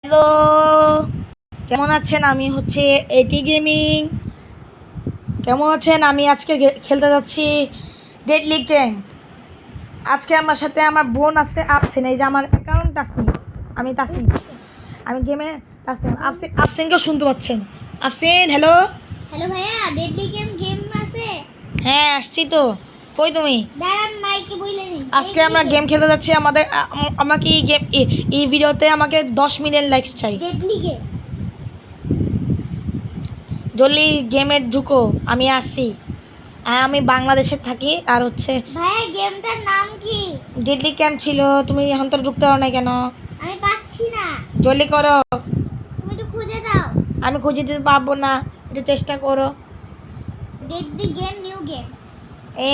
Hello, কেমন আছেন? আমি হচ্ছে এটি গেমিং। কেমন আছেন? আমি আজকে খেলতে যাচ্ছি ডেডলি গেম। আজকে আমার সাথে আমার বোন আছে আফসিন। এই যে আমার অ্যাকাউন্ট তাসনিম। আমি তাসনিম। আমি গেমে তাসনিম। আফসিনকেও শুনতে পাচ্ছেন। আফসিন, হ্যালো। হ্যালো ভাইয়া, ডেডলি গেম আছে? হ্যাঁ, আসছি তো। কই তুমি? দাঁড়ান, মাইকে বইলে নি। আজকে আমরা গেম খেলতে যাচ্ছি। আমাকে এই ভিডিওতে আমাকে 10 মিলিয়ন লাইকস চাই। Deadly game. জলদি গেমে ঢুকো, আমি আসছি। আর আমি বাংলাদেশে থাকি। আর হচ্ছে ভাইয়া, গেমটার নাম কি? ডেডলি ক্যাম্প ছিল। তুমি এখন তো ঢুকতে পারো না কেন? আমি পাচ্ছি না। জলদি করো। তুমি একটু খুঁজে দাও। আমি খুঁজে দিতে পারবো না, একটু চেষ্টা করো। Deadly game, new game.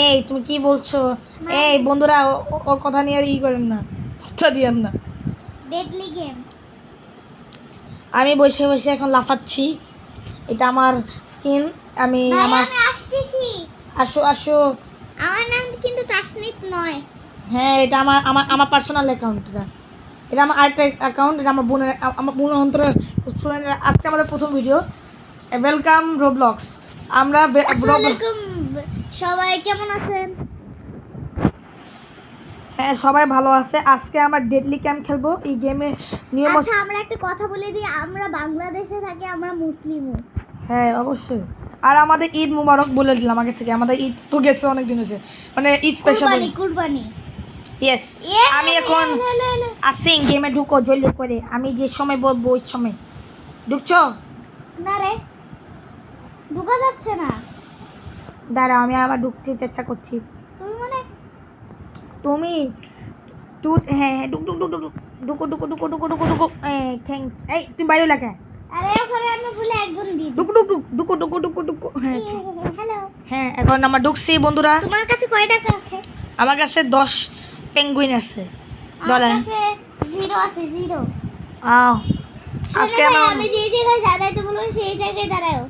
এই তুমি কি বলছো? এই বন্ধুরা, ওর কথা নিয়ে আর করেন না, কথা দিয়েন না। Deadly game. আমি বসে বসে এখন লাফাচ্ছি। এটা আমার স্কিন। আমি আসতেছি। আসো আসো। আমার নাম কিন্তু তাসনিফ নয়। হ্যাঁ, এটা আমার আমার আমার পার্সোনাল অ্যাকাউন্ট। এটা আমার আরেকটা অ্যাকাউন্ট। এটা আমার বোনের অন্তর। শুনেন, আজকে আমাদের প্রথম ভিডিও। Welcome Roblox. আমরা সবাই কেমন আছেন? হ্যাঁ, সবাই ভালো আছে। আজকে আমরা ডেডলি ক্যাম্প খেলবো। এই গেমে নিয়ম। আচ্ছা, আমরা একটা কথা বলে দিই, আমরা বাংলাদেশে থাকি, আমরা মুসলিমও। হ্যাঁ, অবশ্যই। আর আমাদের ঈদ মুবারক বলে দিলাম আগে থেকে। আমাদের ঈদ তো গেছে অনেক দিন হয়েছে, মানে ঈদ স্পেশাল কুরবানি। ইয়েস। আমি এখন আসছি। গেমে ঢুকো জলদি করে। আমি যে সময় বলবো ওই সময় ঢুকছো। না রে, ঢোকা যাচ্ছে না। দাঁড়া, আমি আবার ঢুকতে চেষ্টা করছি। তুমি হ্যাঁ হ্যাঁ, ঢুক ঢুক ঢুক ঢুক ঢুকো ঢুকো ঢুকো ঢুকো ঢুকো ঢুকো। এই তুমি বাইরে লাগে। আরে ওখানে আমি বলে একজন দিই। ঢুকো ঢুক ঢুক ঢুকো ঢুকো ঢুকো ঢুকো। হ্যাঁ হ্যালো। হ্যাঁ, এখন আমরা ঢুকছি বন্ধুরা। তোমার কাছে কয় টাকা আছে? আমার কাছে 10 পেঙ্গুইন আছে। আমার কাছে 0 আছে, 0। আজকে আমি যে জায়গায় দাঁড়াইতে বলবো সেই জায়গায় দাঁড়াও।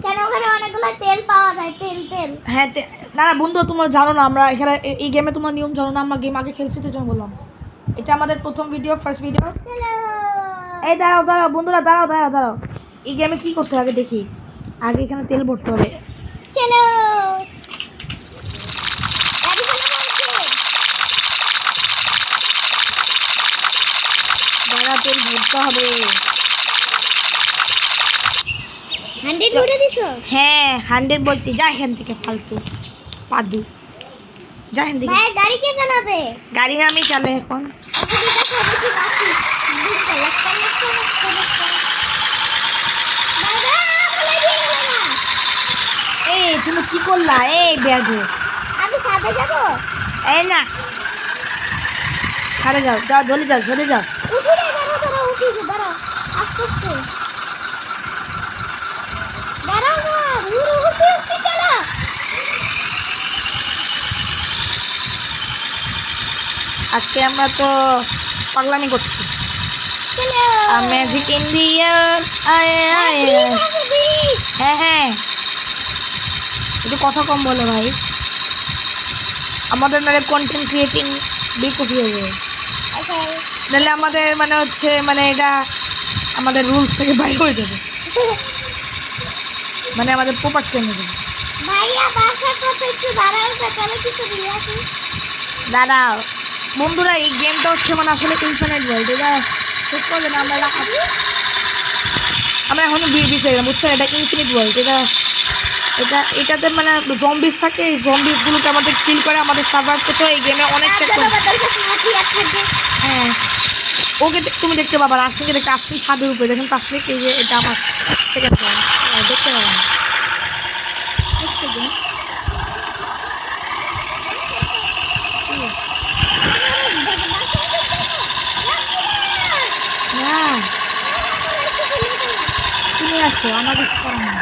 কেন ওখানে অনেকগুলো তেল পাওয়া যায়, তেল। হ্যাঁ, না না বন্ধু, তোমরা জানো না আমরা এখানে এই গেমে তোমার নিয়ম জানো না। আমরা গেম আগে খেলছি তো, জন্য বললাম। এটা আমাদের প্রথম ভিডিও, ফার্স্ট ভিডিও। এই দাঁড়াও দাঁড়াও বন্ধুরা, দাঁড়াও দাঁড়াও দাঁড়াও। এই গেমে কি করতে হবে দেখি। আগে এখানে তেল ভরতে হবে। চলো। দাঁড়া, তেল ভরতে হবে। 100 ভরে দিছো? হ্যাঁ, 100 বলছি। যা এখান থেকে, ফালতু পাদু। যা এখান থেকে। ভাই, গাড়ি কে চালাবে? গাড়ি আমি চালাই এখন। এই তুমি কি করলা? এই বেয়াদু। আমি সাদা যাব। এই না, ছাড়ে যাও, যাও জলদি যাও, জলদি যাও। উঠি রে, দাঁড়াও, উঠি রে, দাঁড়াও। আস্তে আস্তে দাঁড়াও না, উঠি চালা। আজকে আমরা তো পাগলামি করছি। Magic Indian. হ্যাঁ হ্যাঁ, একটু কথা কম বলো ভাই। আমাদের নাহলে কন্টেন্ট ক্রিয়েটিং বেকুফি হয়ে যাবে। নাহলে আমাদের মানে হচ্ছে মানে এটা আমাদের রুলস থেকে বাইরে হয়ে যাবে। মানে আমাদের প্রপার স্ক্যাম হয়ে যাবে। ভাইয়া, বাসা কত, একটু দাঁড়াও, চলো কিছু দিয়ে আসি। দাঁড়াও বন্ধুরা, এই গেমটা হচ্ছে মানে আসলে ইনফিনিট ওয়ার্ল্ড। এটা ঠিক করবে না, আমরা এখন বিষ হয়ে গেলাম, বুঝছেন? এটা ইনফিনিট ওয়ার্ল্ড। এটাতে মানে জম্বিস থাকে। এই জম্বিসগুলোকে আমাদের কিল করে আমাদের সার্ভাইভ করতে হয়। এই গেমে অনেক চেক করে। হ্যাঁ, ওকে তুমি দেখতে পাবা। আফসিনকে দেখতে, আফসিন ছাদের উপরে দেখেন। তাসনিক, এই যে এটা আমার সেকেন্ড দেখতে পাবেন। তুমি আসো, আমার কিছু করার নেই।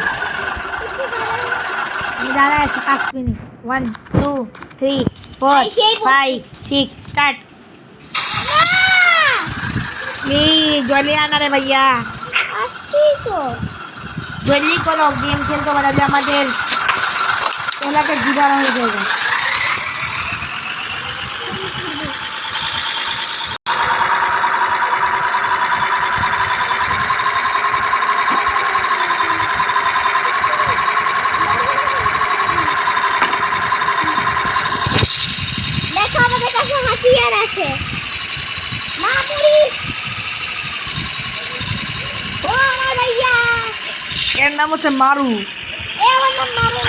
আমি দাঁড়ায় আছি 5 মিনিট। 1 2 3 4 5 6 স্টার্ট। প্লিজ জলদি আনা রে ভাইয়া। আসছি তো। জলদি করো, গেম খেলতে পারলে আমাদের এলাকা জীবন হয়ে যাবে। নাম হচ্ছে মারু। আমার নাম মারু।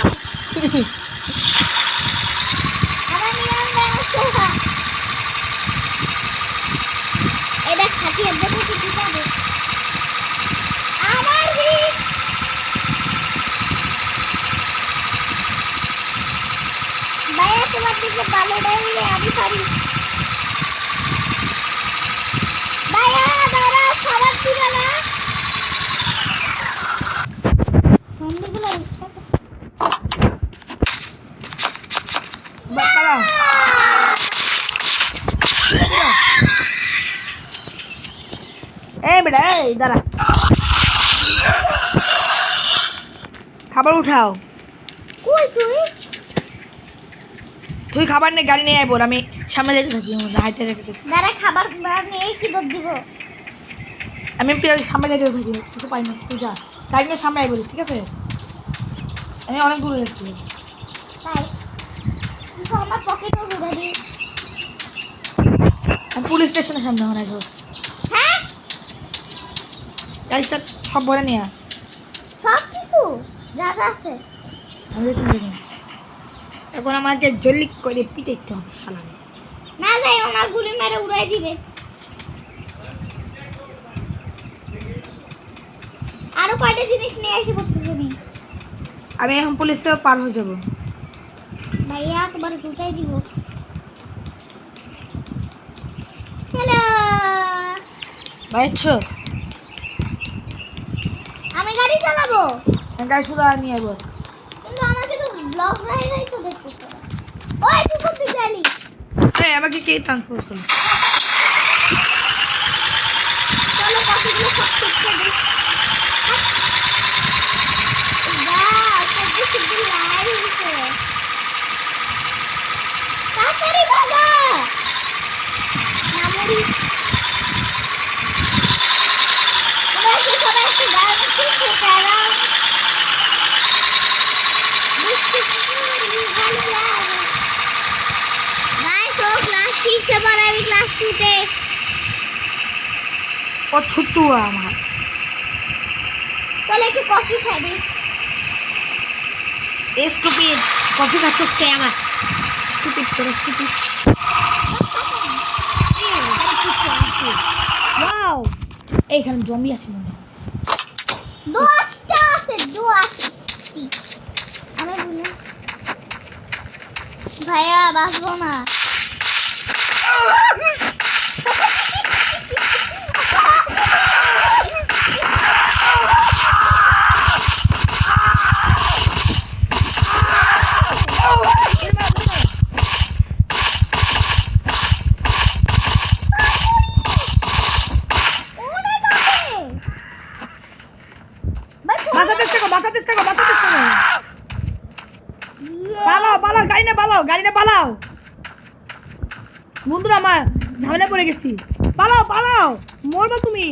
আমার নিয়ম নাম সোহা। এটা খাটিয়ে দেখো কি পাবে। আমার হিট। ভাইয়া তোমার দিকে ভালো ডাইলে আমি পারি। ভাইয়া দাঁড়াও, খাবার দিবে না। বন্ধুগুলো দাঁড়াও। এই বেটা, এই দাঁড়া, খাবার উঠাও। কই তুই? তুই খাবার নিয়ে গাড়ি নিয়ে আইব, আমি সামনে যেতে থাকি, হাইটে রেখেছি। দাঁড়া, খাবার নিয়ে কি দর দিব? আমি সামনে যেতে থাকি, কিছু পাই না, তুই যা গাড়ি নিয়ে সামনে আই বলিস, ঠিক আছে? আমি অনেক দূরে গেছি। তাই কিছু আমার পকেটও ঢুকে দি। আমি পুলিশ স্টেশনের সামনে মনে হয় হ্যাঁ, গাড়িটা সব ভরে নিয়ে আয়। সব কিছু যা যা আছে। আমি দেখুন এখন আমাকে জলদি করে পিটাইতে হবে শালারে। না যাই, ওনা গুলি মেরে উড়াই দিবে। আরো কয়টা জিনিস নিয়ে এসে পড়তেছি আমি। আমি এখন পুলিশে পার হয়ে যাব। ভাইয়া তোমার জুতাই দিব। হ্যালো, বাইছো আমি গাড়ি চালাবো, গাড়ি শুধু আর নিয়ে আইব। কিন্তু আমাকে তো ব্লক রাইডাই তো দেখতেছ। ওই তুই কোন দিকে গেলি? এই আমাকে কে ট্রান্সপোর্ট করলো? চলো কতগুলো সব ঠিক করে দিই। তাড়াতাড়ি ভাগো। নামরি। তোমরা কি সবাই একটু গান শিখছো তারা? ভালো লাগে। গাইস, ও ক্লাস 6 এ পড়ে, আমি ক্লাস 2 তে। ও ছুট্টু আমার। চলো একটু কফি খাই দিই। স্টুপিড কফি খাচ্ছিস কে আমার? স্টুপিড করে স্টুপিড। ওয়াও, এইখানে জম্বি আছে মনে হয়। 10টা আছে, 10টি। আমি বলি ভাইয়া বাঁচবো না। পালাও বন্ধুরা, আমার ঝামেলা পড়ে গেছি। পালাও পালাও, মরবা তুমি।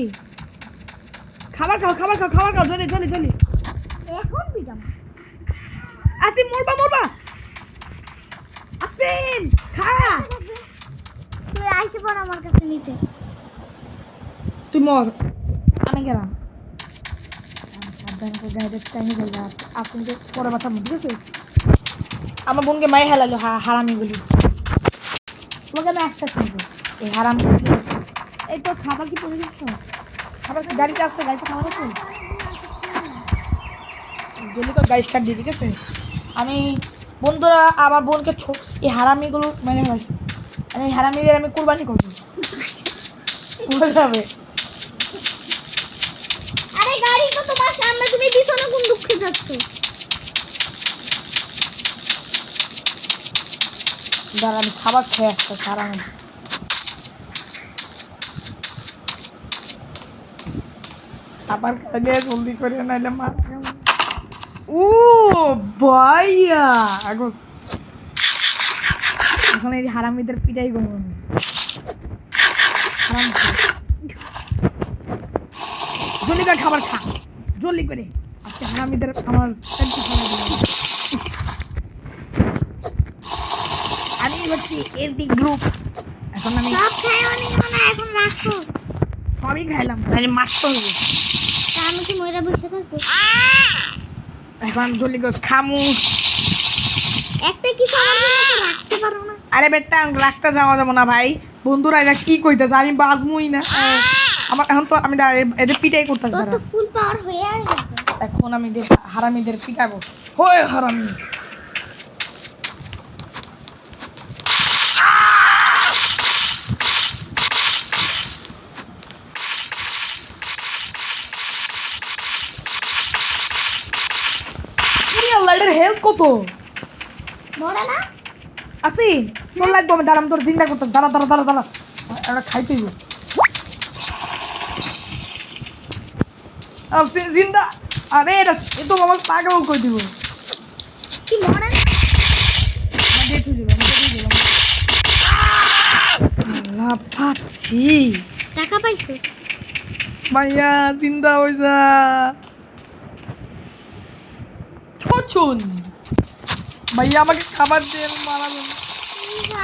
খাবার খাও খাবার খাও খাবার খাও, জলদি জলদি জলদি। এখন বিদাম আসি, মরবা মরবা। আসেন খা। তুই আইসে পর আমার কাছে নিতে। তুই মর, আমি গেলাম। সাবধানে গাড়িতে টাইমে গেল। আপনি যে পরে বাঁচাবো, ঠিক আছে? আমার বোনকে মাই হেলালো হারামিগুলি। তোমাকে আমি আসতে শুনবো এই হারাম। এই তো খাবার কি পড়ে গেছো? খাবার কি গাড়িতে আসছে? গাড়িতে খাবার আছে? জলদি করে গাড়ি স্টার্ট দিই, ঠিক আছে? আমি বন্ধুরা আমার বোনকে এই হারামিগুলো মেরে ফেলাইছে। আমি এই হারামিদের আমি কুরবানি করবো, বুঝে যাবে। আরে গাড়ি তো তোমার সামনে, তুমি পিছনে কোন দুঃখে যাচ্ছ? দাঁড়া, আমি খাবার খেয়ে আসতে সারা খাবার খাইলে জলদি করে, নাইলে মার। ও ভাইয়া, এখন এই হারামিদের পিটাই করবো। জলদি করে খাবার খা, জলদি করে। আজকে হারামিদের আমার আমি হচ্ছি এলটি গ্রুপ। এখন আমি সব খাইও নি না, এখন রাখো। সবই খাইলাম, তাহলে মারতে হবে। আমি আমি কি মরে বসে থাকবো? এখন জলদি করে খামু। একটা কিছু আমার জন্য তো রাখতে পারো না? আরে বেটা রাখতে যাওয়া যাবো না ভাই, বন্ধুরা এরা কি কইতেছে, আমি বাজমুই না। আমার এখন তো আমি এদের পিটাই করতেছি। তোর তো ফুল পাওয়ার হয়ে গেছে। এখন আমি হারামিদের পিটাবো। হয় হারামি। লাইটের হেলথ কত মরে না? আসি তোর লাগবে, আমি দাঁড়াম তোর চিন্তা করতেছি। দাঁড়া দাঁড়া দাঁড়া দাঁড়া, এটা খাইতেই জিন্দা। আরে এটা এ তো আমার পাগল করে দিব। কি মরে না? পাচ্ছি টাকা পাইছো? ভাইয়া চিন্তা হয়েছে ছুন। ভাইয়া আমাকে খাবার দিয়ে মারা যাবে।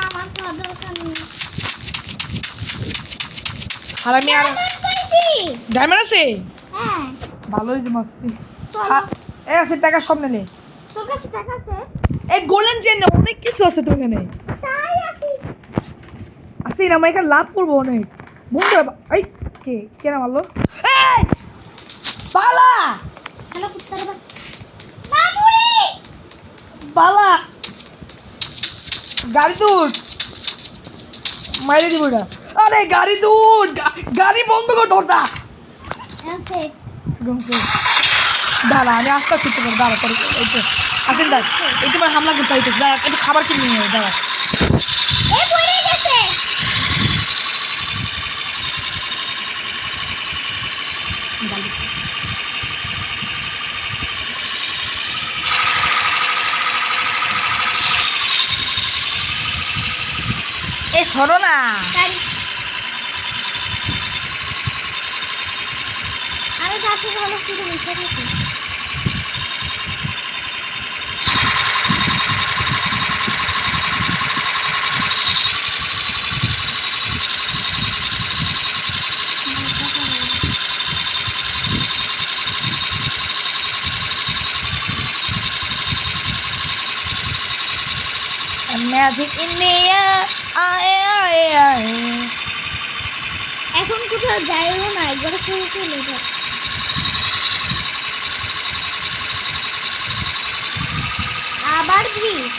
আমার তো দরকার নেই। হারামি আর পাইছি। ডায়মন্ড আছে? হ্যাঁ। ভালোই জমাচ্ছি। চলো। এ আছে টাকা সব নিলে। তোর কাছে টাকা আছে? এই গোল্ডেন চেন অনেক কিছু আছে তো এখানে। তাই আছে। আসি না, আমরা এখানে লাভ করবো অনেক। বন্ধু এই কে কে না মারলো? এই বালা শালা কুত্তার বাচ্চা। মামুনি! বালা গাড়ি দূর মাইরে দিব এটা। আরে গাড়ি দূর, গাড়ি বন্ধ কর দরজা। আছে। গমছে দাঁড়া, আমি আস্তে আস্তে তোর দাঁড়া তোর এই তো আসেন দাঁড়া, এই তোমার হামলা করতে হইতেছে। দাঁড়া একটু খাবার কিনে নিয়ে দাঁড়া। এ পড়ে গেছে। এ সরো না। আমি তার থেকে ভালো শুধু বসে থাকি। Magic in the air, aye, aye, aye. এখন কোথাও যাইও না, একবার শুরু চলে যাও। আবার ব্রিজ।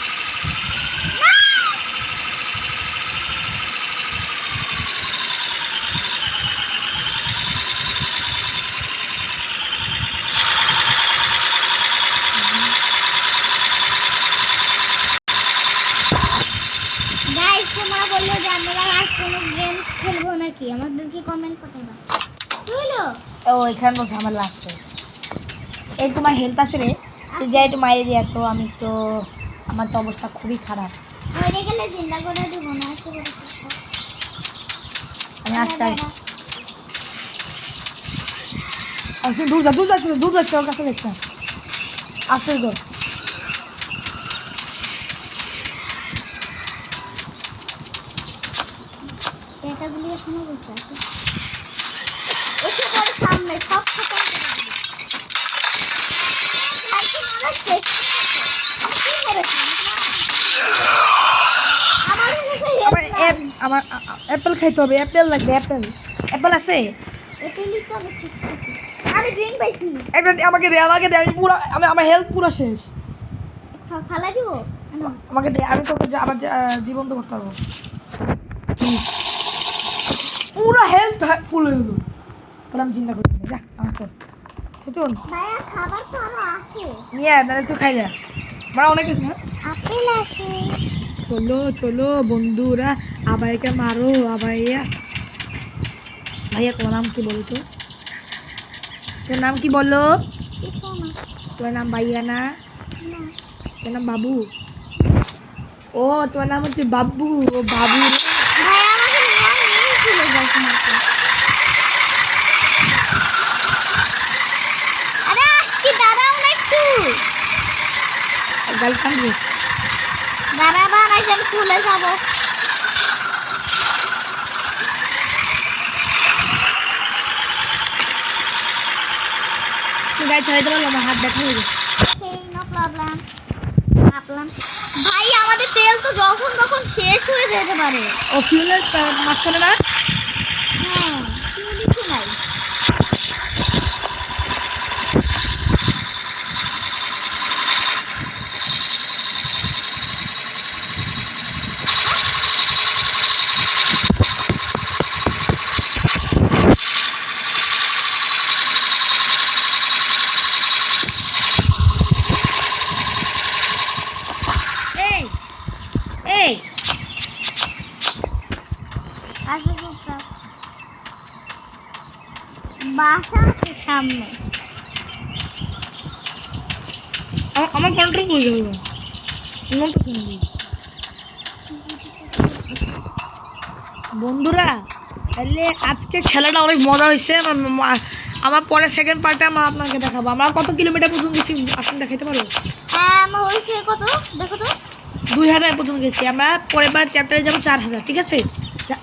গাইস তোমরা বললো যে আমরা আর কোনো গেমস খেলবো নাকি, আমাদেরকে কমেন্ট করতে দাও। বুঝলো? ও এখানে তো ঝামেলা আছে। এই তোমার হেলথ আছে রে, তুই যাই একটু মাইরে দিয়া তো। আমি তো আমার তো অবস্থা খুবই খারাপ। মরে গেলে চিন্তা করে দিব না, আসতে করে আমি আস্তে আসি দূর যা, দূর যাচ্ছে দূর যাচ্ছে, ওর কাছে গেছে আস্তে কর। এটাগুলি এখনো বসে আছে। এসে পরে সামনে সব খতম করে দিবি। লাইটে মারাচ্ছে। কি করেছে? আমার কাছে আমার অ্যাপেল খাইতে হবে, অ্যাপেল লাগবে। অ্যাপেল আছে? এটাই তো আমি খুঁজতেছি। আমি ড্রিঙ্ক পাইছি। আমাকে দে আমি পুরো আমার হেলথ পুরো শেষ। ফালা দিব? আমাকে দে, আমি তোকে আমার জীবন তো করতে পারবো। পুরো হেলথ ফুল হয়ে গেলো। তাহলে আমি চিন্তা করি যা আমার তো সুচুন ভাইয়া খাবার তো আরো আছে। নিয়ে তাহলে তুই খাই যা। মানে অনেক আছে না? আপেল আছে। চলো চলো বন্ধুরা, আবাইকে মারো আবাইয়া। ভাইয়া তোমার নাম কি বলো তো? তোর নাম কি বলো? তোমার নাম ভাইয়া না? তোর নাম বাবু? ও তোমার নাম হচ্ছে বাবু। ও বাবু ভাইয়া আমাকে নাম নিয়েছিল যখন। আরে আসছি, দাঁড়াও না একটু। গার্লফ্রেন্ড দিয়েছে। দাঁড়াবা না, আমি চলে যাবো। গাড়ি চালাতে পারলো আমার হাত ব্যথা হয়ে গেছে। No problem. ভাই আমাদের তেল তো যখন তখন শেষ হয়ে যেতে পারে। ও ফিউলের মাঝখানে না? হ্যাঁ, কিছু নাই। এই এই আসবে চুপচাপ। বাসা আছে সামনে। আমার কন্ট্রোল করে যাবে বন্ধুরা। তাহলে আজকে খেলাটা অনেক মজা হয়েছে। আমার পরের সেকেন্ড পার্টে আমরা আপনাকে দেখাবো আমরা কত কিলোমিটার পর্যন্ত গেছি। আপনি দেখাতে পারো? আমার হয়েছে কত দেখো তো। 2000 পর্যন্ত গেছি। আমরা পরের বার চ্যাপ্টারে যাবো 4000। ঠিক আছে,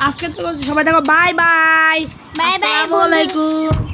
আজকে তো সবাই দেখো। Bye bye. বাই বাই আসসালামু আলাইকুম।